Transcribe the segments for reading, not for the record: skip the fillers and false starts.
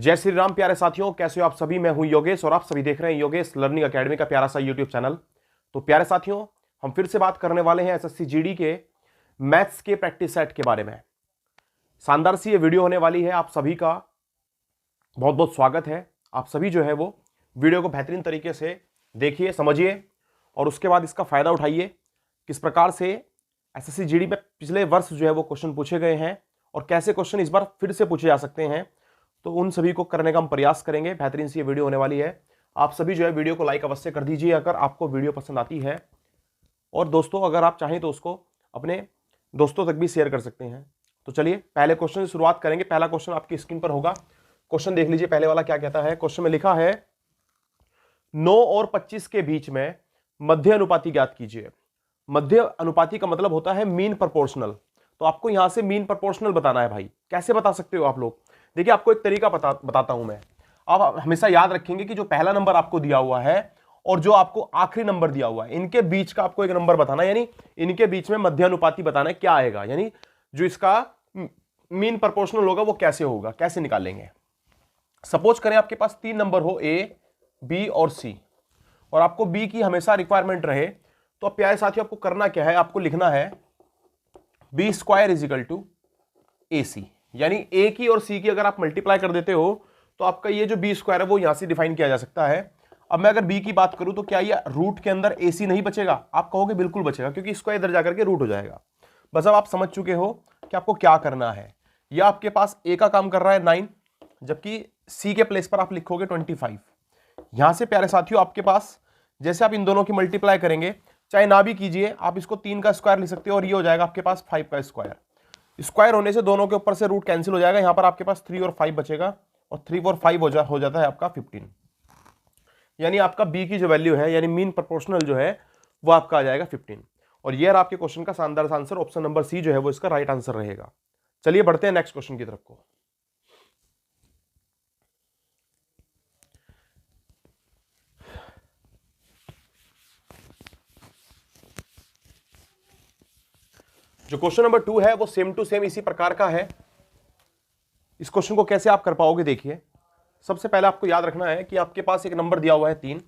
जय श्री राम प्यारे साथियों, कैसे हो आप सभी। मैं हूं योगेश और आप सभी देख रहे हैं योगेश लर्निंग एकेडमी का प्यारा सा यूट्यूब चैनल। तो प्यारे साथियों, हम फिर से बात करने वाले हैं एसएससी जीडी के मैथ्स के प्रैक्टिस सेट के बारे में। शानदार सी ये वीडियो होने वाली है। आप सभी का बहुत बहुत स्वागत है। आप सभी जो है वो वीडियो को बेहतरीन तरीके से देखिए, समझिए और उसके बाद इसका फायदा उठाइए। किस प्रकार से एसएससी जीडी में पिछले वर्ष जो है वो क्वेश्चन पूछे गए हैं और कैसे क्वेश्चन इस बार फिर से पूछे जा सकते हैं, तो उन सभी को करने का हम प्रयास करेंगे। बेहतरीन सी ये वीडियो होने वाली है। आप सभी जो है वीडियो को लाइक अवश्य कर दीजिए अगर आपको वीडियो पसंद आती है, और दोस्तों अगर आप चाहें तो उसको अपने दोस्तों तक भी शेयर कर सकते हैं। तो चलिए पहले क्वेश्चन से शुरुआत करेंगे। पहला क्वेश्चन आपकी स्क्रीन पर होगा। क्वेश्चन देख लीजिए पहले वाला क्या कहता है। क्वेश्चन में लिखा है 9 और 25 के बीच में मध्य अनुपाती ज्ञात कीजिए। मध्य अनुपाती का मतलब होता है मीन प्रोपोर्शनल। तो आपको यहां से मीन प्रोपोर्शनल बताना है भाई। कैसे बता सकते हो आप लोग? देखिए आपको एक तरीका बताता हूं मैं। आप हमेशा याद रखेंगे कि जो पहला नंबर आपको दिया हुआ है और जो आपको आखिरी नंबर दिया हुआ है, इनके बीच का आपको एक नंबर बताना है, यानी इनके बीच में मध्यानुपाती बताना है। क्या आएगा, यानी जो इसका मीन प्रोपोर्शनल होगा वो कैसे होगा, कैसे निकालेंगे। सपोज करें आपके पास 3 नंबर हो, ए, बी और सी, और आपको बी की हमेशा रिक्वायरमेंट रहे, तो अब प्यारे साथियों आपको करना क्या है, आपको लिखना है B square is equal to A C. यानी ए की और सी की अगर आप मल्टीप्लाई कर देते हो तो आपका ये जो बी स्क्वायर है वो यहां से डिफाइन किया जा सकता है। अब मैं अगर बी की बात करूं तो क्या ये रूट के अंदर ए सी नहीं बचेगा? आप कहोगे बिल्कुल बचेगा, क्योंकि इसको इधर जाकर के रूट हो जाएगा। बस अब आप समझ चुके हो कि आपको क्या करना है। यह आपके पास ए का काम कर रहा है 9, जबकि सी के प्लेस पर आप लिखोगे 25। यहां से प्यारे साथियों आपके पास जैसे आप इन दोनों की मल्टीप्लाई करेंगे, चाहे ना भी कीजिए, आप इसको 3 का स्क्वायर लिख सकते हो और ये हो जाएगा आपके पास 5 का स्क्वायर। स्क्वायर होने से दोनों के ऊपर से रूट कैंसिल हो जाएगा। यहां पर आपके पास 3 और 5 बचेगा, और 3 और 5 हो जाता है आपका 15। यानी आपका बी की जो वैल्यू है, यानी मीन प्रोपोर्शनल जो है वो आपका आ जाएगा 15। और ये आपके क्वेश्चन का शानदार आंसर, ऑप्शन नंबर सी जो है वो इसका राइट आंसर रहेगा। चलिए बढ़ते हैं नेक्स्ट क्वेश्चन की तरफ को। जो क्वेश्चन नंबर 2 है वो सेम टू सेम इसी प्रकार का है। इस क्वेश्चन को कैसे आप कर पाओगे, देखिए सबसे पहले आपको याद रखना है कि आपके पास एक नंबर दिया हुआ है 3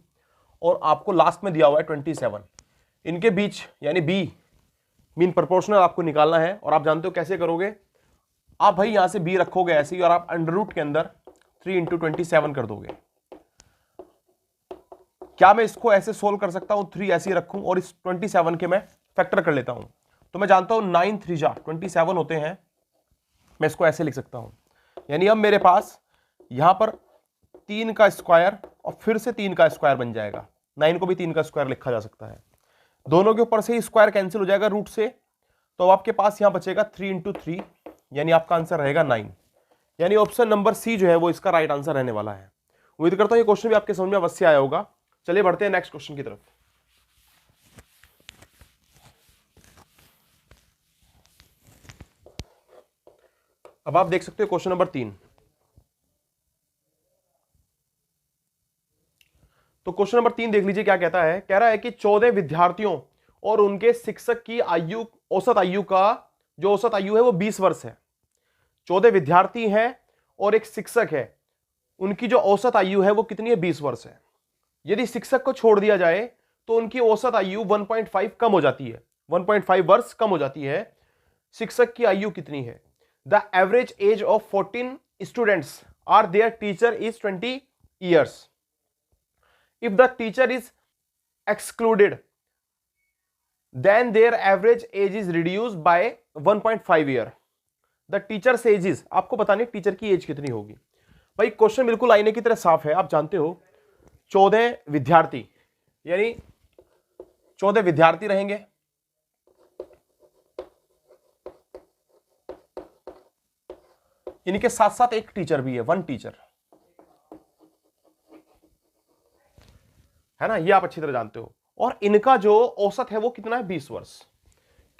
और आपको लास्ट में दिया हुआ है 27। इनके बीच यानी बी मीन प्रोपोर्शनल आपको निकालना है। और आप जानते हो कैसे करोगे, आप भाई यहां से बी रखोगे ऐसे ही और आप अंडर रूट के अंदर 3 × 27 कर दोगे। क्या मैं इसको ऐसे सोल्व कर सकता हूं, 3 ऐसे ही रखूं और इस 27 के मैं फैक्टर कर लेता हूं? तो मैं जानता हूं 9 3 जा 27 होते हैं। मैं इसको ऐसे लिख सकता हूं, यानी अब मेरे पास यहां पर 3 का स्क्वायर और फिर से 3 का स्क्वायर बन जाएगा। 9 को भी 3 का स्क्वायर लिखा जा सकता है। दोनों के ऊपर से ही स्क्वायर कैंसिल हो जाएगा रूट से, तो आपके पास यहां बचेगा 3 × 3, यानी आपका आंसर रहेगा 9। यानी ऑप्शन नंबर सी जो है वो इसका राइट आंसर रहने वाला है। उम्मीद करता हूं ये क्वेश्चन भी आपके समझ में अवश्य आया होगा। चलिए बढ़ते हैं नेक्स्ट क्वेश्चन की तरफ। अब आप देख सकते हो क्वेश्चन नंबर 3। तो क्वेश्चन नंबर 3 देख लीजिए क्या कहता है। कह रहा है कि 14 विद्यार्थियों और उनके शिक्षक की आयु, औसत आयु का जो औसत आयु है वो 20 वर्ष है। 14 विद्यार्थी हैं और एक शिक्षक है, उनकी जो औसत आयु है वो कितनी है? 20 वर्ष है। यदि शिक्षक को छोड़ दिया जाए तो उनकी औसत आयु 1.5 कम हो जाती है, 1.5 वर्ष कम हो जाती है। शिक्षक की आयु कितनी है? The average age of 14 students are there teacher is 20 years. If the teacher is excluded, then their average age is reduced by 1.5 year. The teacher's age is, आपको बतानी टीचर की एज कितनी होगी। भाई क्वेश्चन बिल्कुल आईने की तरह साफ है। आप जानते हो 14 विद्यार्थी, यानी 14 विद्यार्थी रहेंगे, इनके साथ साथ एक टीचर भी है, 1 टीचर है ना, ये आप अच्छी तरह जानते हो। और इनका जो औसत है वो कितना है? 20 वर्ष।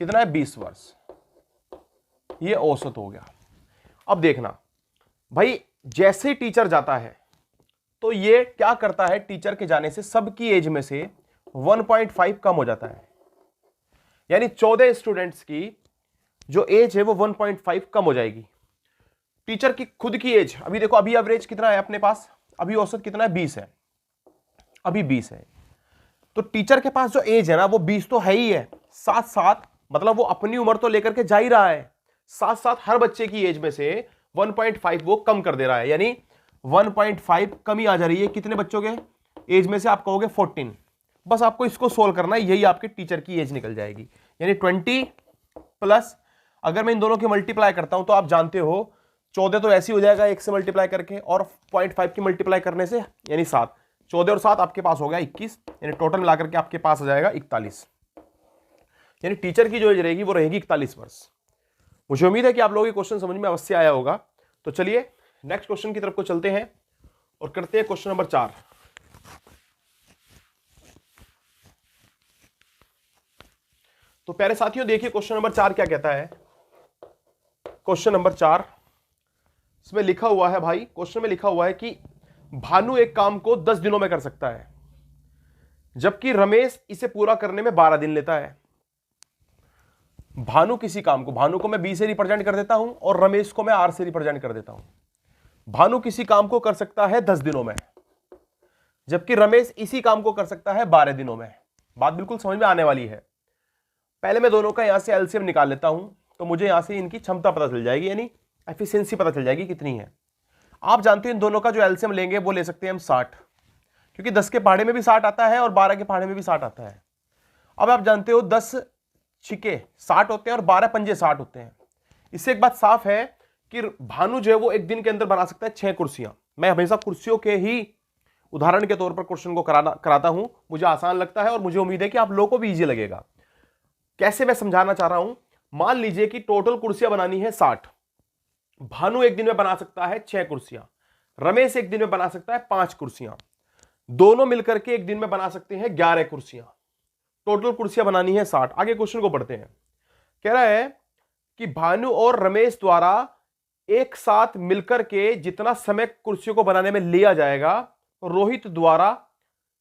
कितना है? 20 वर्ष। ये औसत हो गया। अब देखना भाई, जैसे ही टीचर जाता है तो ये क्या करता है, टीचर के जाने से सबकी एज में से 1.5 कम हो जाता है। यानी 14 स्टूडेंट्स की जो एज है वो 1.5 कम हो जाएगी। टीचर की खुद की एज, अभी देखो अभी एवरेज कितना है अपने पास, अभी औसत कितना है 20 है, अभी 20 है। तो टीचर के पास जो एज है ना वो 20 तो है ही है, साथ साथ मतलब वो अपनी उम्र तो लेकर के जा ही रहा है, साथ साथ हर बच्चे की एज में से 1.5 वो कम कर दे रहा है, यानी 1.5 कमी आ जा रही है कितने बच्चों के एज में से, आप कहोगे 14। बस आपको इसको सोल्व करना है, यही आपके टीचर की एज निकल जाएगी। यानी 20 प्लस, अगर मैं इन दोनों की मल्टीप्लाई करता हूं तो आप जानते हो 14 तो ऐसे ही हो जाएगा 1 से मल्टीप्लाई करके, और 0.5 की मल्टीप्लाई करने से यानी 7, 14 और 7 आपके पास हो गया 21, यानी टोटल मिलाकर के आपके पास आ जाएगा 41। यानी टीचर की जो एज रहेगी वो रहेगी 41 वर्ष। मुझे उम्मीद है कि आप लोगों को क्वेश्चन समझ में अवश्य आया होगा। तो चलिए नेक्स्ट क्वेश्चन की तरफ को चलते हैं और करते हैं क्वेश्चन नंबर 4। तो प्यारे साथियों देखिए क्वेश्चन नंबर 4 क्या कहता है। क्वेश्चन नंबर 4 इसमें लिखा हुआ है भाई, क्वेश्चन में लिखा हुआ है कि भानु एक काम को 10 दिनों में कर सकता है, जबकि रमेश इसे पूरा करने में 12 दिन लेता है। भानु किसी काम को, भानु को मैं बी से रिप्रेजेंट कर देता हूं और रमेश को मैं आर से रिप्रेजेंट कर देता हूं। भानु किसी काम को कर सकता है 10 दिनों में, जबकि रमेश इसी काम को कर सकता है 12 दिनों में। बात बिल्कुल समझ में आने वाली है। पहले मैं दोनों का यहां से एलसीएम निकाल लेता हूं, तो मुझे यहां से इनकी क्षमता पता चल जाएगी, यानी एफिशिएंसी पता चल जाएगी कितनी है। आप जानते हो इन दोनों का जो एलसीएम लेंगे वो ले सकते हैं हम 60, क्योंकि 10 के पहाड़े में भी 60 आता है और 12 के पहाड़े में भी 60 आता है। अब आप जानते हो 10 छिके 60 होते हैं और 12 पंजे 60 होते हैं। इससे एक बात साफ है कि भानु जो है वो एक दिन के अंदर बना सकता है 6 कुर्सियां। मैं हमेशा कुर्सियों के ही उदाहरण के तौर पर क्वेश्चन को कराता हूं, मुझे आसान लगता है और मुझे उम्मीद है कि आप लोगों को भी इजी लगेगा। कैसे मैं समझाना चाह रहा हूं, मान लीजिए कि टोटल कुर्सियां बनानी है 60, भानु एक दिन में बना सकता है 6 कुर्सियां, रमेश एक दिन में बना सकता है 5 कुर्सियां, दोनों मिलकर के एक दिन में बना सकते हैं 11 कुर्सियां। टोटल कुर्सियां बनानी है 60। आगे क्वेश्चन को पढ़ते हैं। कह रहा है कि भानु और रमेश द्वारा एक साथ मिलकर के जितना समय कुर्सियों को बनाने में लिया जाएगा, रोहित द्वारा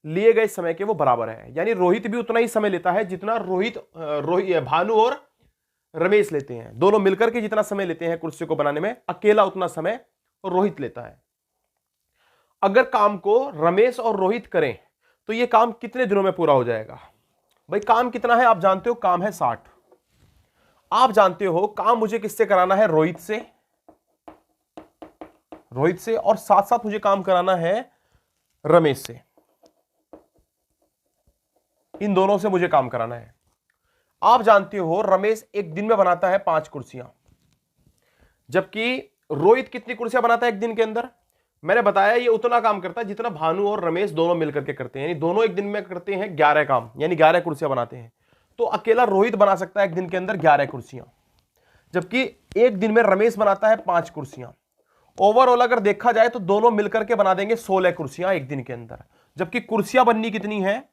लिए गए समय के वो बराबर है। यानी रोहित भी उतना ही समय लेता है जितना भानु और रमेश लेते हैं। दोनों मिलकर के जितना समय लेते हैं कुर्सी को बनाने में, अकेला उतना समय रोहित लेता है। अगर काम को रमेश और रोहित करें तो यह काम कितने दिनों में पूरा हो जाएगा? भाई काम कितना है आप जानते हो, काम है 60। आप जानते हो काम मुझे किससे कराना है? रोहित से, और साथ साथ मुझे काम कराना है रमेश से। इन दोनों से मुझे काम कराना है। आप जानते हो रमेश एक दिन में बनाता है 5 कुर्सियां, जबकि रोहित कितनी कुर्सियां बनाता है एक दिन के अंदर? मैंने बताया ये उतना काम करता है जितना भानु और रमेश दोनों मिलकर के करते हैं। यानी दोनों एक दिन में करते हैं 11 काम, यानी 11 कुर्सियां बनाते हैं। तो अकेला रोहित बना सकता है एक दिन के अंदर 11 कुर्सियां, जबकि एक दिन में रमेश बनाता है 5 कुर्सियां। ओवरऑल अगर देखा जाए तो दोनों मिलकर के बना देंगे 16 कुर्सियां एक दिन के अंदर, जबकि कुर्सियां बननी कितनी है?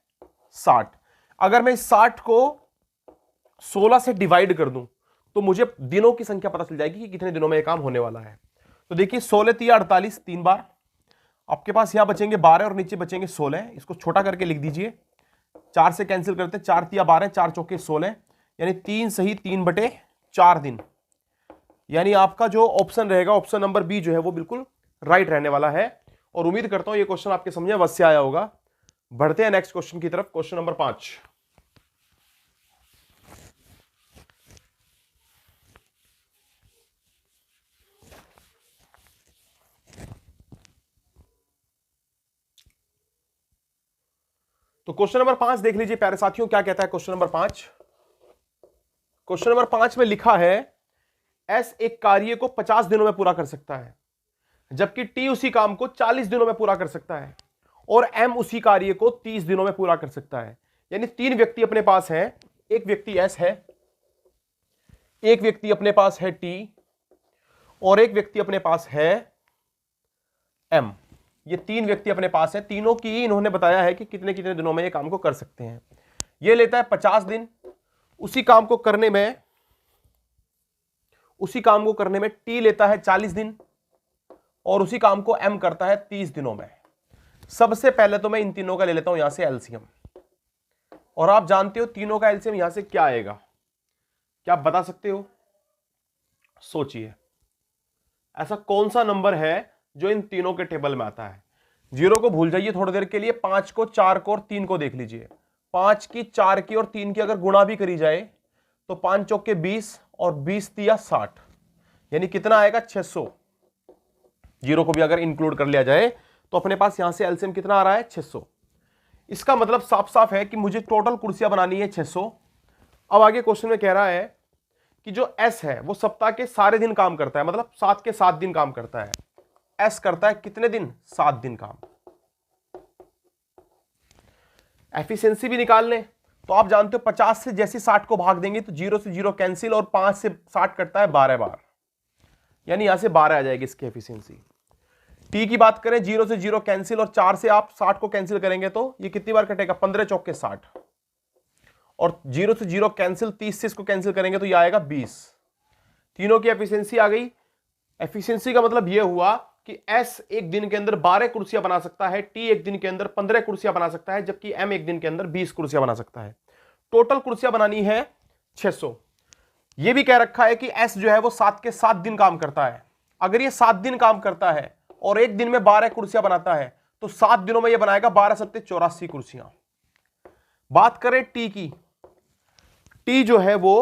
60। अगर मैं 60 को 16 से डिवाइड कर दूं तो मुझे दिनों की संख्या पता चल जाएगी कि कितने दिनों में यह काम होने वाला है। तो देखिए 16 × 48 3 बार, आपके पास यहां बचेंगे 12 और नीचे बचेंगे 16। इसको छोटा करके लिख दीजिए, 4 से कैंसिल करते, 4 × 12, 4 × 4 16, यानी 3 सही 3/4 दिन। यानी आपका जो ऑप्शन रहेगा, ऑप्शन नंबर बी जो है वो बिल्कुल राइट रहने वाला है। और उम्मीद करता हूं ये क्वेश्चन आपके समझ में अवश्य आया होगा। बढ़ते हैं नेक्स्ट क्वेश्चन की तरफ, क्वेश्चन नंबर 5। तो क्वेश्चन नंबर 5 देख लीजिए प्यारे साथियों, क्या कहता है क्वेश्चन नंबर 5। क्वेश्चन नंबर 5 में लिखा है एस एक कार्य को 50 दिनों में पूरा कर सकता है, जबकि टी उसी काम को 40 दिनों में पूरा कर सकता है, और एम उसी कार्य को 30 दिनों में पूरा कर सकता है। यानी 3 व्यक्ति अपने पास हैं, एक व्यक्ति एस है, एक व्यक्ति अपने पास है टी, और एक व्यक्ति अपने पास है एम। ये 3 व्यक्ति अपने पास है, तीनों की इन्होंने बताया है कि कितने कितने दिनों में ये काम को कर सकते हैं। ये लेता है 50 दिन, उसी काम को करने में टी लेता है 40 दिन, और उसी काम को एम करता है 30 दिनों में। सबसे पहले तो मैं इन तीनों का ले लेता हूं यहां से एलसीएम, और आप जानते हो तीनों का एलसीएम यहां से क्या आएगा? क्या आप बता सकते हो? सोचिए, ऐसा कौन सा नंबर है जो इन तीनों के टेबल में आता है? 0 को भूल जाइए थोड़ी देर के लिए, 5 को, 4 को और 3 को देख लीजिए। 5 की, 4 की और 3 की अगर गुणा भी करी जाए तो 5 चौके 20 और 20 दिया 60, यानी कितना आएगा? 600। 0 को भी अगर इंक्लूड कर लिया जाए तो अपने पास यहां से एलसीएम कितना आ रहा है? 600। इसका मतलब साफ साफ है कि मुझे टोटल कुर्सियां बनानी है 600। अब आगे क्वेश्चन में कह रहा है कि जो एस है वो सप्ताह के सारे दिन काम करता है, मतलब 7 के 7 दिन काम करता है। एस करता है कितने दिन? 7 दिन काम। एफिशिएंसी भी निकाल लें तो आप जानते हो 50 से जैसे 60 को भाग देंगे तो 0 से 0 कैंसिल और 5 से 60 कटता है 12 बार, यानी यहां से 12 आ जाएगी इसकी एफिशिएंसी। टी की बात करें, 0 से 0 कैंसिल और 4 से आप 60 को कैंसिल करेंगे तो ये कितनी बार कटेगा? 15 चौके 60, और 0 से 0 कैंसिल, 30 से इसको कैंसिल करेंगे तो ये आएगा 20। तीनों की एफिशिएंसी आ गई। एफिशिएंसी का मतलब ये हुआ कि एस एक दिन के अंदर 12 कुर्सियां बना सकता है, टी एक दिन के अंदर 15 कुर्सियां बना सकता है, जबकि एम एक दिन के अंदर 20 कुर्सियां बना सकता है। टोटल कुर्सियां बनानी है 600। यह भी कह रखा है कि एस जो है वो 7 के 7 दिन काम करता है। अगर ये 7 दिन काम करता है और एक दिन में 12 कुर्सियां बनाता है तो 7 दिनों में यह बनाएगा 12 सत्ते 84 कुर्सियां। बात करें टी की, टी जो है वो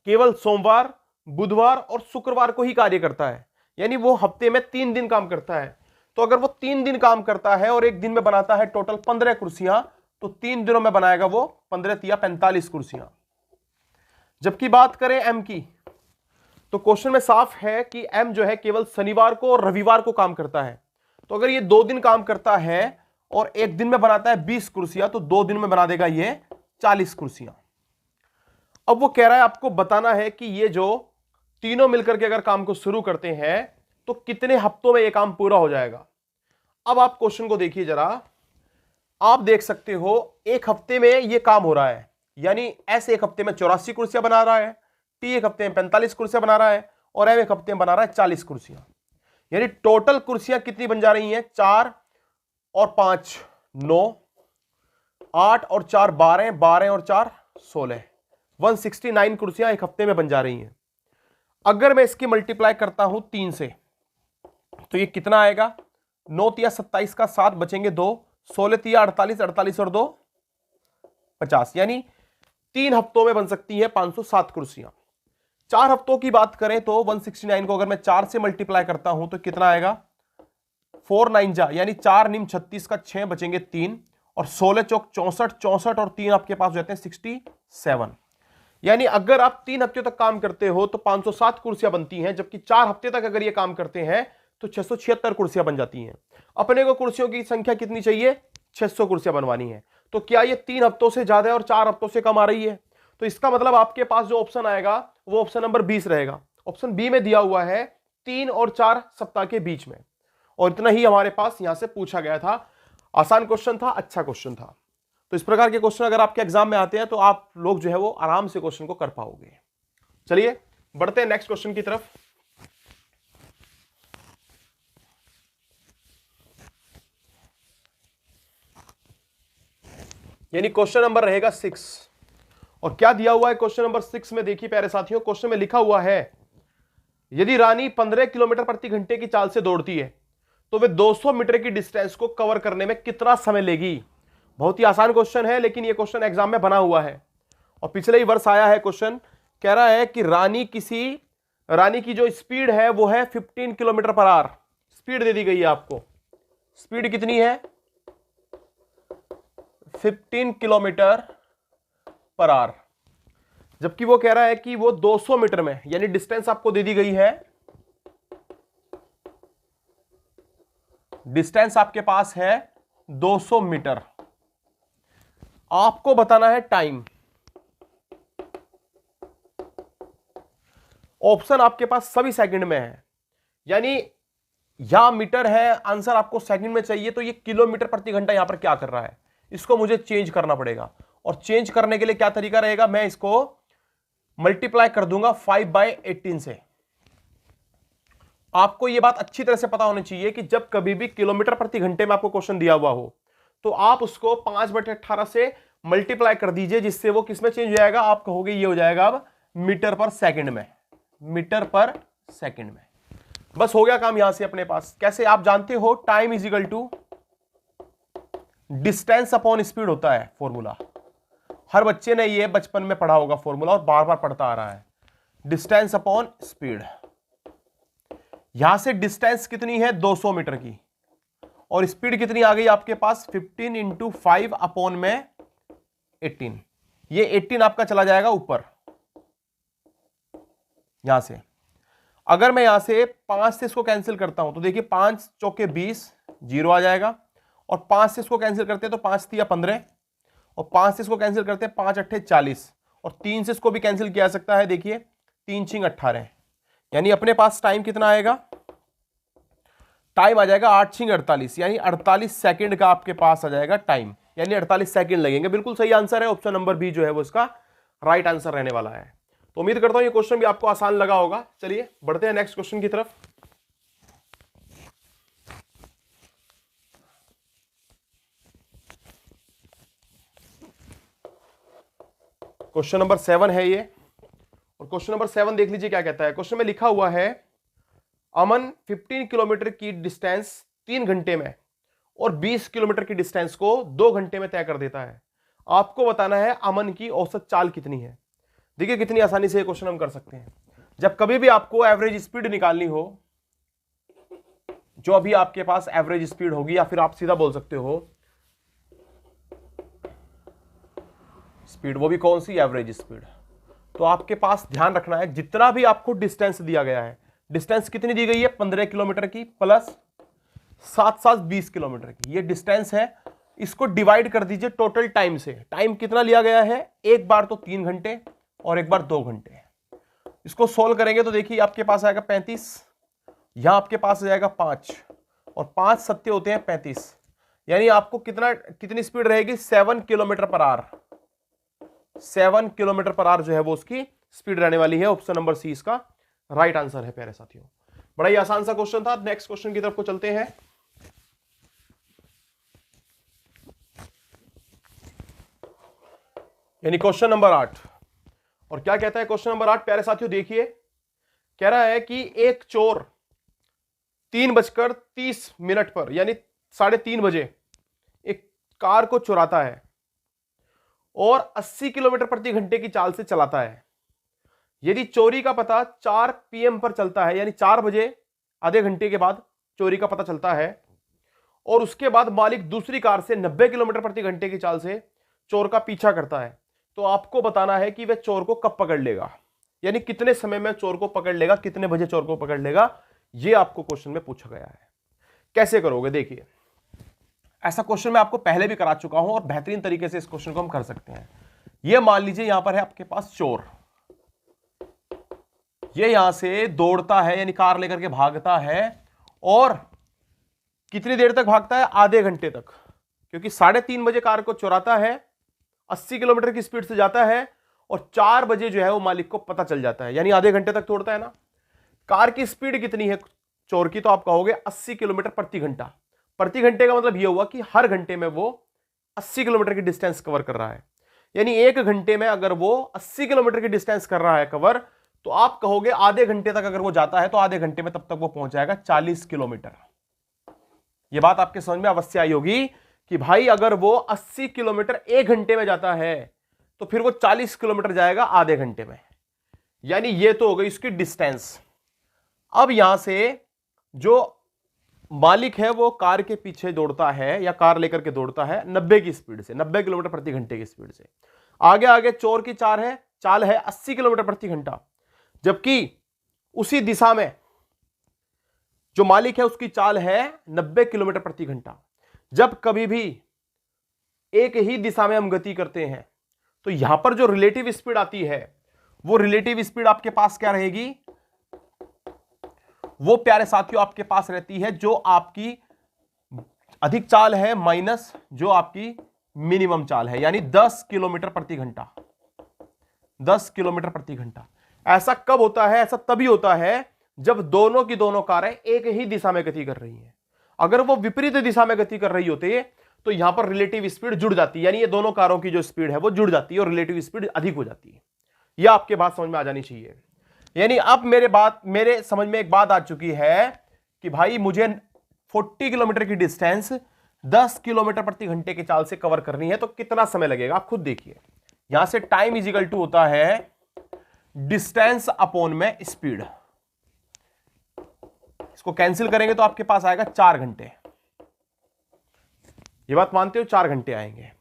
केवल सोमवार, बुधवार और शुक्रवार को ही कार्य करता है, यानी वो हफ्ते में 3 दिन काम करता है। तो अगर वो 3 दिन काम करता है और एक दिन में बनाता है टोटल 15 कुर्सियां, तो 3 दिनों में बनाएगा वो 15 या 45 कुर्सियां। जबकि बात करें एम की, तो क्वेश्चन में साफ है कि एम जो है केवल शनिवार को और रविवार को काम करता है। तो अगर ये 2 दिन काम करता है और एक दिन में बनाता है 20 कुर्सियां, तो 2 दिन में बना देगा ये 40 कुर्सियां। अब वो कह रहा है आपको बताना है कि ये जो तीनों मिलकर के अगर काम को शुरू करते हैं तो कितने हफ्तों में ये काम पूरा हो जाएगा। अब आप क्वेश्चन को देखिए जरा, आप देख सकते हो एक हफ्ते में ये काम हो रहा है, यानी एस एक हफ्ते में 84 कुर्सियां बना रहा है, टी एक हफ्ते में 45 कुर्सियां बना रहा है और एम एक हफ्ते में बना रहा है 40 कुर्सियां। यानी टोटल कुर्सियां कितनी बन जा रही हैं? 4 और 5 9, 8 और 4 12, 12 और 4 16, 169 कुर्सियां एक हफ्ते में बन जा रही हैं। अगर मैं इसकी मल्टीप्लाई करता हूं 3 से तो ये कितना आएगा? 9 तिया 27 का 7 बचेंगे 2, 16 तिया 48, 48 और 2 50, यानी 3 हफ्तों में बन सकती है 507 कुर्सियां। 4 हफ्तों की बात करें तो 169 को अगर मैं 4 से मल्टीप्लाई करता हूं तो कितना आएगा? 4 9 जा, यानी 4 निम 36 का 6 बचेंगे 3 और 16 चौक 64, 64 और 3 आपके पास हो जाते हैं 67। यानी अगर आप 3 हफ्ते तक काम करते हो तो 507 कुर्सियां बनती हैं, जबकि 4 हफ्ते तक अगर ये काम करते हैं तो 676 कुर्सियां बन जाती हैं। अपने को कुर्सियों की संख्या कितनी चाहिए? 600 कुर्सियां बनवानी है। तो क्या ये 3 हफ्तों से ज्यादा है और 4 हफ्तों से कम आ रही है? तो इसका मतलब आपके पास जो ऑप्शन आएगा वो ऑप्शन नंबर 20 रहेगा। ऑप्शन बी में दिया हुआ है 3 और 4 सप्ताह के बीच में, और इतना ही हमारे पास यहां से पूछा गया था। आसान क्वेश्चन था, अच्छा क्वेश्चन था। तो इस प्रकार के क्वेश्चन अगर आपके एग्जाम में आते हैं तो आप लोग जो है वो आराम से क्वेश्चन को कर पाओगे। चलिए बढ़ते हैं नेक्स्ट क्वेश्चन की तरफ। यानी क्वेश्चन नंबर रहेगा 6। और क्या दिया हुआ है क्वेश्चन नंबर 6 में? देखिए प्यारे साथियों, क्वेश्चन में लिखा हुआ है यदि रानी 15 किलोमीटर प्रति घंटे की चाल से दौड़ती है तो वे 200 मीटर की डिस्टेंस को कवर करने में कितना समय लेगी। बहुत ही आसान क्वेश्चन है, लेकिन यह क्वेश्चन एग्जाम में बना हुआ है और पिछले ही वर्ष आया है क्वेश्चन। कह रहा है कि रानी की जो स्पीड है वो है 15 किलोमीटर पर आवर। स्पीड दे दी गई है आपको। स्पीड कितनी है? 15 किलोमीटर पर आवर। जबकि वो कह रहा है कि वो 200 मीटर में, यानी डिस्टेंस आपको दे दी गई है, डिस्टेंस आपके पास है 200 मीटर। आपको बताना है टाइम। ऑप्शन आपके पास सभी सेकंड में है, यानी यहां मीटर है, आंसर आपको सेकंड में चाहिए, तो ये किलोमीटर प्रति घंटा यहां पर क्या कर रहा है, इसको मुझे चेंज करना पड़ेगा। और चेंज करने के लिए क्या तरीका रहेगा? मैं इसको मल्टीप्लाई कर दूंगा 5/18 से। आपको यह बात अच्छी तरह से पता होनी चाहिए कि जब कभी भी किलोमीटर प्रति घंटे में आपको क्वेश्चन दिया हुआ हो तो आप उसको 5/18 से मल्टीप्लाई कर दीजिए, जिससे वो किसमें चेंज हो जाएगा? आप कहोगे ये हो जाएगा अब मीटर पर सेकंड में। मीटर पर सेकंड में। बस हो गया काम यहां से अपने पास। कैसे? आप जानते हो time is equal to distance upon speed होता है फॉर्मूला। हर बच्चे ने ये बचपन में पढ़ा होगा फॉर्मूला और बार बार पढ़ता आ रहा है, डिस्टेंस अपॉन स्पीड। यहां से डिस्टेंस कितनी है? 200 मीटर की, और स्पीड कितनी आ गई आपके पास? 15 इंटू 5 अपॉन में 18। ये 18 आपका चला जाएगा ऊपर यहां से। अगर मैं यहां से 5 से इसको कैंसिल करता हूं तो देखिए 5 चौके 20, 0 आ जाएगा। और 5 से इसको कैंसिल करते हैं तो 5 तिया 15, और 5 से इसको कैंसिल करते हैं 5 अट्ठे 40, और 3 से इसको भी कैंसिल किया जा सकता है। देखिए 3 छिंग 18, यानी अपने पास टाइम कितना आएगा? टाइम आ जाएगा 8 छिंग 48, यानी 48 सेकंड का आपके पास आ जाएगा टाइम, यानी 48 सेकंड लगेंगे। बिल्कुल सही आंसर है, ऑप्शन नंबर बी जो है वो इसका राइट आंसर रहने वाला है। तो उम्मीद करता हूं ये क्वेश्चन भी आपको आसान लगा होगा। चलिए बढ़ते हैं नेक्स्ट क्वेश्चन की तरफ। क्वेश्चन नंबर 7 है ये, और क्वेश्चन नंबर 7 देख लीजिए क्या कहता है। क्वेश्चन में लिखा हुआ है अमन 15 किलोमीटर की डिस्टेंस 3 घंटे में और 20 किलोमीटर की डिस्टेंस को 2 घंटे में तय कर देता है। आपको बताना है अमन की औसत चाल कितनी है। देखिए कितनी आसानी से ये क्वेश्चन हम कर सकते हैं। जब कभी भी आपको एवरेज स्पीड निकालनी हो, जो अभी आपके पास एवरेज स्पीड होगी, या फिर आप सीधा बोल सकते हो स्पीड, वो भी कौन सी? Average speed. तो आपके पास ध्यान रखना है जितना भी आपको डिस्टेंस दिया गया है, डिस्टेंस कितनी दी गई है? 15 किलोमीटर की प्लस 7 20 किलोमीटर की, ये डिस्टेंस है। इसको डिवाइड कर दीजिए टोटल टाइम से। टाइम कितना लिया गया है? एक बार तो 3 घंटे और एक बार 2 घंटे। इसको सोल्व करेंगे तो देखिए आपके पास आएगा 35, यहां आपके पास आ जाएगा 5, और 5 सत्ते होते हैं 35, यानी आपको कितनी स्पीड रहेगी? 7 kilometre per hour. 7 kilometre per hour जो है वो उसकी स्पीड रहने वाली है। ऑप्शन नंबर सी इसका राइट आंसर है प्यारे साथियों। बड़ा ही आसान सा क्वेश्चन था। नेक्स्ट क्वेश्चन की तरफ को चलते हैं। यानी क्वेश्चन नंबर 8। और क्या कहता है क्वेश्चन नंबर 8 प्यारे साथियों? देखिए कह रहा है कि एक चोर 3:30 पर यानी 3:30 बजे एक कार को चुराता है और 80 किलोमीटर प्रति घंटे की चाल से चलाता है। यदि चोरी का पता 4 PM पर चलता है, यानी 4 बजे आधे घंटे के बाद चोरी का पता चलता है, और उसके बाद मालिक दूसरी कार से 90 किलोमीटर प्रति घंटे की चाल से चोर का पीछा करता है, तो आपको बताना है कि वह चोर को कब पकड़ लेगा, यानी कितने समय में चोर को पकड़ लेगा, कितने बजे चोर को पकड़ लेगा। यह आपको क्वेश्चन में पूछा गया है। कैसे करोगे? देखिए ऐसा क्वेश्चन मैं आपको पहले भी करा चुका हूं और बेहतरीन तरीके से इस क्वेश्चन को हम कर सकते हैं। यह मान लीजिए यहां पर है आपके पास चोर, ये यहां से दौड़ता है यानी कार लेकर के भागता है, और कितनी देर तक भागता है? आधे घंटे तक, क्योंकि 3:30 बजे कार को चुराता है, 80 किलोमीटर की स्पीड से जाता है, और 4 बजे जो है वो मालिक को पता चल जाता है, यानी आधे घंटे तक दौड़ता है ना। कार की स्पीड कितनी है चोर की? तो आप कहोगे 80 किलोमीटर प्रति घंटा। प्रति घंटे का मतलब यह हुआ कि हर घंटे में वो 80 किलोमीटर की डिस्टेंस कवर कर रहा है, यानी एक घंटे में अगर वो 80 किलोमीटर की डिस्टेंस कर रहा है कवर, तो आप कहोगे आधे घंटे तक अगर वो जाता है तो आधे घंटे में तब तक वो पहुंच जाएगा 40 किलोमीटर। यह बात आपके समझ में अवश्य आई होगी कि भाई अगर वो 80 किलोमीटर एक घंटे में जाता है तो फिर वो 40 किलोमीटर जाएगा आधे घंटे में, यानी ये तो हो गई इसकी डिस्टेंस। अब यहां से जो मालिक है वो कार के पीछे दौड़ता है या कार लेकर के दौड़ता है 90 की स्पीड से, 90 किलोमीटर प्रति घंटे की स्पीड से। आगे आगे चोर की चाल है 80 किलोमीटर प्रति घंटा, जबकि उसी दिशा में जो मालिक है उसकी चाल है 90 किलोमीटर प्रति घंटा। जब कभी भी एक ही दिशा में हम गति करते हैं तो यहां पर जो रिलेटिव स्पीड आती है वो रिलेटिव स्पीड आपके पास क्या रहेगी? वो प्यारे साथियों आपके पास रहती है जो आपकी अधिक चाल है माइनस जो आपकी मिनिमम चाल है, यानी 10 किलोमीटर प्रति घंटा। 10 किलोमीटर प्रति घंटा। ऐसा कब होता है? ऐसा तभी होता है जब दोनों की दोनों कारें एक ही दिशा में गति कर रही हैं। अगर वो विपरीत दिशा में गति कर रही होती है तो यहां पर रिलेटिव स्पीड जुड़ जाती है, यानी ये दोनों कारों की जो स्पीड है वो जुड़ जाती है और रिलेटिव स्पीड अधिक हो जाती है। यह आपके बात समझ में आ जानी चाहिए। यानी अब मेरे समझ में एक बात आ चुकी है कि भाई मुझे 40 किलोमीटर की डिस्टेंस 10 किलोमीटर प्रति घंटे की चाल से कवर करनी है, तो कितना समय लगेगा आप खुद देखिए। यहां से टाइम इज इक्वल टू होता है डिस्टेंस अपॉन में स्पीड। इसको कैंसिल करेंगे तो आपके पास आएगा 4 घंटे। ये बात मानते हो, 4 घंटे आएंगे।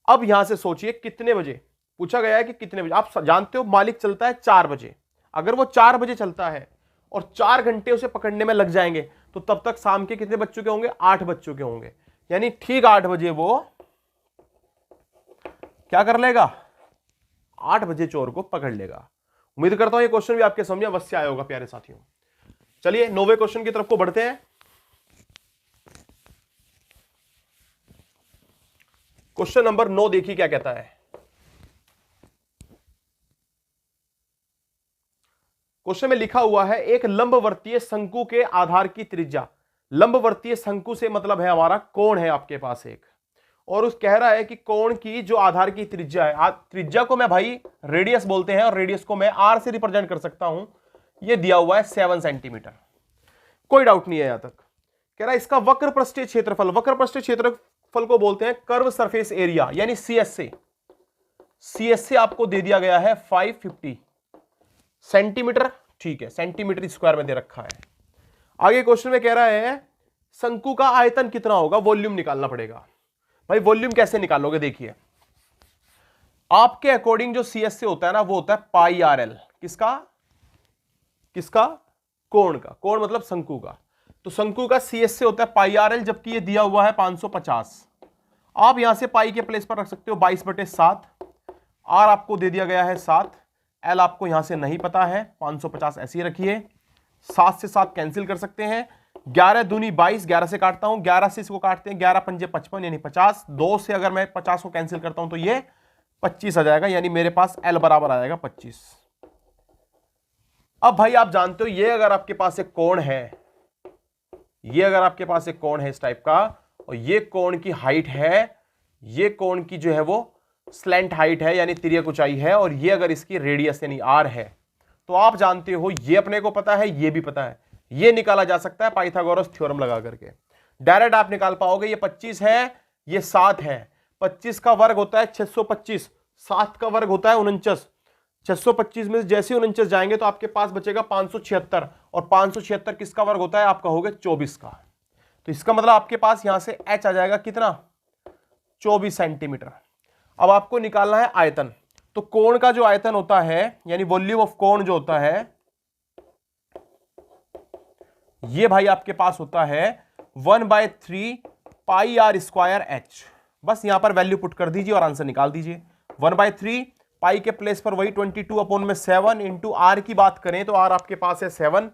अब यहां से सोचिए कितने बजे पूछा गया है कि कितने बजे। आप जानते हो मालिक चलता है 4 बजे। अगर वो 4 बजे चलता है और 4 घंटे उसे पकड़ने में लग जाएंगे, तो तब तक शाम के कितने बज चुके होंगे? 8 बज चुके होंगे। यानी ठीक 8 बजे वो क्या कर लेगा? 8 बजे चोर को पकड़ लेगा। उम्मीद करता हूं ये क्वेश्चन भी आपके समझ में अवश्य आया होगा प्यारे साथियों। चलिए 9वें क्वेश्चन की तरफ को बढ़ते हैं। क्वेश्चन नंबर 9 देखिए क्या कहता है। क्वेश्चन में लिखा हुआ है एक लंबवर्तीय शंकु के आधार की त्रिज्या। लंबवर्तीय शंकु से मतलब है हमारा कोण है आपके पास एक, और उस कह रहा है कि कोण की जो आधार की त्रिज्या है, त्रिज्या को मैं भाई रेडियस बोलते हैं और रेडियस को मैं आर से रिप्रेजेंट कर सकता हूं। यह दिया हुआ है 7 सेंटीमीटर, कोई डाउट नहीं है यहां तक। कह रहा है इसका वक्र पृष्ठीय क्षेत्रफल, वक्र पृष्ठीय क्षेत्रफल को बोलते हैं कर्व सरफेस एरिया, यानी सीएसए। सीएसए आपको दे दिया गया है 550 सेंटीमीटर, ठीक है, सेंटीमीटर स्क्वायर में दे रखा है। आगे क्वेश्चन में कह रहा है शंकु का आयतन कितना होगा, वॉल्यूम निकालना पड़ेगा। भाई वॉल्यूम कैसे निकालोगे? देखिए आपके अकॉर्डिंग जो सीएसए होता है ना, वो होता है पाई आर एल। किसका? किसका? कोण का। कोण मतलब शंकु का। तो शंकु का सीएसए होता है पाई आर एल, जबकि ये दिया हुआ है 550। आप यहां से पाई के प्लेस पर रख सकते हो 22/7। आर आपको दे दिया गया है 7, एल आपको यहां से नहीं पता है, 550 ऐसे ही रखिए। 7 से 7 कैंसिल कर सकते हैं। 11 दूनी 22, 11 से काटता हूं, 11 से इसको काटते हैं, 11 पंजे 55 यानी 50। 2 से अगर मैं 50 को कैंसिल करता हूं तो ये 25 आ जाएगा, यानी मेरे पास एल बराबर आ जाएगा 25। अब भाई आप जानते हो ये अगर आपके पास एक कोण है, ये अगर आपके पास एक कोण है इस टाइप का, और ये कोण की हाइट है, ये कोण की जो है वो स्लैंट हाइट है यानी तिर्यक ऊंचाई है, और ये अगर इसकी रेडियस यानी आर है, तो आप जानते हो ये अपने को पता है, ये भी पता है, ये निकाला जा सकता है पाइथागोरस थ्योरम लगा करके। डायरेक्ट आप निकाल पाओगे। ये 25 है, ये 7 है। 25 का वर्ग होता है 625, 7 का वर्ग होता है 49। 625 में जैसे 49 जाएंगे तो आपके पास बचेगा 576, और 576 किसका वर्ग होता है? आप कहोगे 24 का। तो इसका मतलब आपके पास यहां से h आ जाएगा कितना? 24 सेंटीमीटर। अब आपको निकालना है आयतन। तो कोण का जो आयतन होता है यानी वॉल्यूम ऑफ कोण जो होता है, ये भाई आपके पास होता है 1/3 पाई आर स्क्वायर एच। बस यहां पर वैल्यू पुट कर दीजिए और आंसर निकाल दीजिए। 1/3 पाई के प्लेस पर वही 22/7 इंटू आर की बात करें तो आर आपके पास है 7,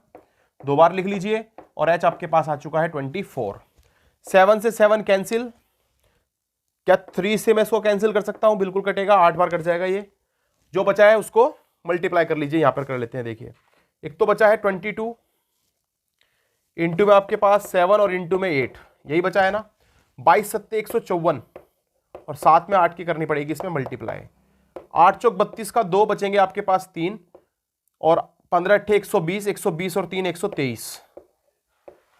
2 बार लिख लीजिए, और एच आपके पास आ चुका है 24। 7 से 7 कैंसिल, क्या 3 से मैं इसको कैंसिल कर सकता हूं? बिल्कुल कटेगा, 8 बार कट जाएगा। ये जो बचा है उसको मल्टीप्लाई कर लीजिए, यहां पर कर लेते हैं। देखिए एक तो बचा है 22, इंटू में आपके पास 7 और इंटू में 8, यही बचा है ना। 22 सत्ते 154, और 7 में 8 की करनी पड़ेगी इसमें मल्टीप्लाई। 8 चौक 32 का 2 बचेंगे आपके पास 3, और 15 अट्ठे 120, 120 और 3 123,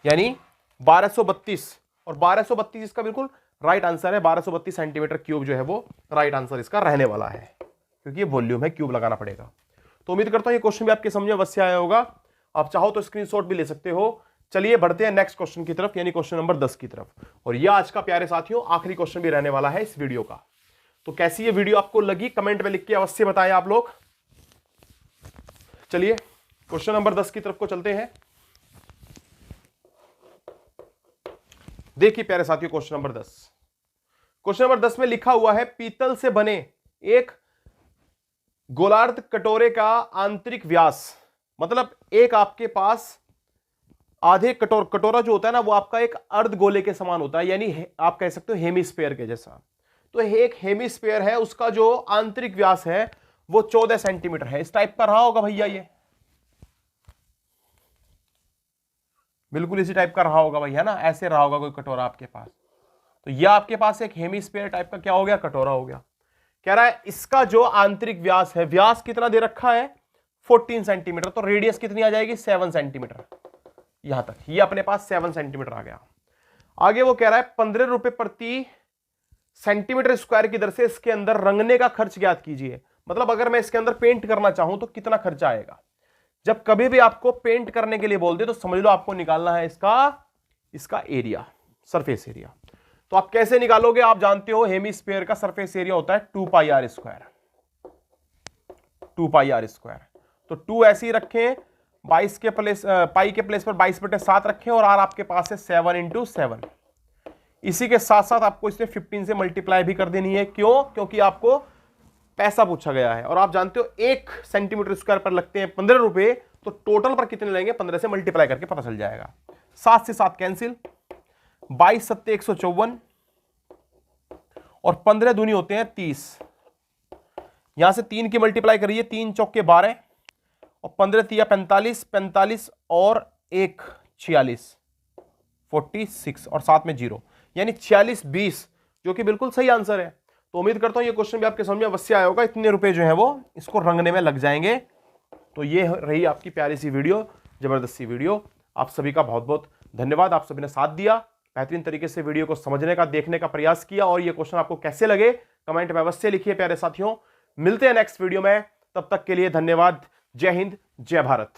यानी 1232। और 1232 इसका बिल्कुल राइट आंसर है। 1232 सेंटीमीटर क्यूब जो है वो राइट आंसर इसका रहने वाला है, क्योंकि ये वॉल्यूम है, क्यूब लगाना पड़ेगा। तो उम्मीद करता हूं ये क्वेश्चन भी आपके समझ में अवश्य आया होगा। आप चाहो तो स्क्रीनशॉट भी ले सकते हो। चलिए बढ़ते हैं नेक्स्ट क्वेश्चन की तरफ, यानी क्वेश्चन नंबर 10 की तरफ। और यह आज का प्यारे साथियों आखिरी क्वेश्चन भी रहने वाला है इस वीडियो का। तो कैसी ये वीडियो आपको लगी कमेंट में लिख के अवश्य बताएं आप लोग। चलिए क्वेश्चन नंबर 10 की तरफ को चलते हैं। देखिए प्यारे साथियों क्वेश्चन नंबर 10। क्वेश्चन नंबर 10 में लिखा हुआ है पीतल से बने एक गोलार्ध कटोरे का आंतरिक व्यास, मतलब एक आपके पास आधे कटोरा जो होता है ना, वो आपका एक अर्ध गोले के समान होता है, यानी आप कह सकते हो हेमिस्फीयर के जैसा। तो एक हेमिस्फीयर है, उसका जो आंतरिक व्यास है वो 14 सेंटीमीटर है। इस टाइप का रहा होगा भैया, ये बिल्कुल इसी टाइप का रहा होगा भैया ना, ऐसे रहा होगा कोई कटोरा आपके पास। तो यह आपके पास एक हेमिस्फीयर टाइप का क्या हो गया? कटोरा हो गया। कह रहा है इसका जो आंतरिक व्यास है, व्यास कितना दे रखा है? 14 सेंटीमीटर, तो रेडियस कितनी आ जाएगी 7 सेंटीमीटर। यहां तक ये अपने पास 7 सेंटीमीटर आ गया। आगे वो कह रहा है 15 रुपए प्रति सेंटीमीटर स्क्वायर की दर से इसके अंदर रंगने का खर्च ज्ञात कीजिए। मतलब अगर मैं इसके अंदर पेंट करना चाहूं तो कितना खर्चा आएगा। जब कभी भी आपको पेंट करने के लिए बोल दे तो समझ लो आपको निकालना है इसका एरिया, सरफेस एरिया। तो आप कैसे निकालोगे, आप जानते हो हेमिस्फीयर का सरफेस एरिया होता है 2 pi R square, 2 pi R square. तो 2 ऐसे ही रखें, 22 के प्लेस पाई के प्लेस पर 22/7 रखें और आर आपके पास है 7 × 7। इसी के साथ साथ आपको इसे 15 से मल्टीप्लाई भी कर देनी है। क्यों? क्योंकि आपको पैसा पूछा गया है और आप जानते हो 1 सेंटीमीटर स्क्वायर पर लगते हैं 15 रुपए, तो टोटल पर कितने लेंगे 15 से मल्टीप्लाई करके पता चल जाएगा। 7 से 7 कैंसिल, 22 × 7 = 154 और 15 दूनी होते हैं 30। यहां से 3 की मल्टीप्लाई करिए, 3 चौके 12 और 15 × 3 = 45, 45 और 1 46, 46 और 7 में 0, यानी 46 20, जो कि बिल्कुल सही आंसर है। तो उम्मीद करता हूं ये क्वेश्चन भी आपके समझ में अवश्य आया होगा। इतने रुपए जो है वो इसको रंगने में लग जाएंगे। तो ये रही आपकी प्यारी सी वीडियो, जबरदस्त सी वीडियो। आप सभी का बहुत बहुत धन्यवाद, आप सभी ने साथ दिया, बेहतरीन तरीके से वीडियो को समझने का, देखने का प्रयास किया। और ये क्वेश्चन आपको कैसे लगे कमेंट में अवश्य लिखिए प्यारे साथियों। मिलते हैं नेक्स्ट वीडियो में, तब तक के लिए धन्यवाद। जय हिंद, जय भारत।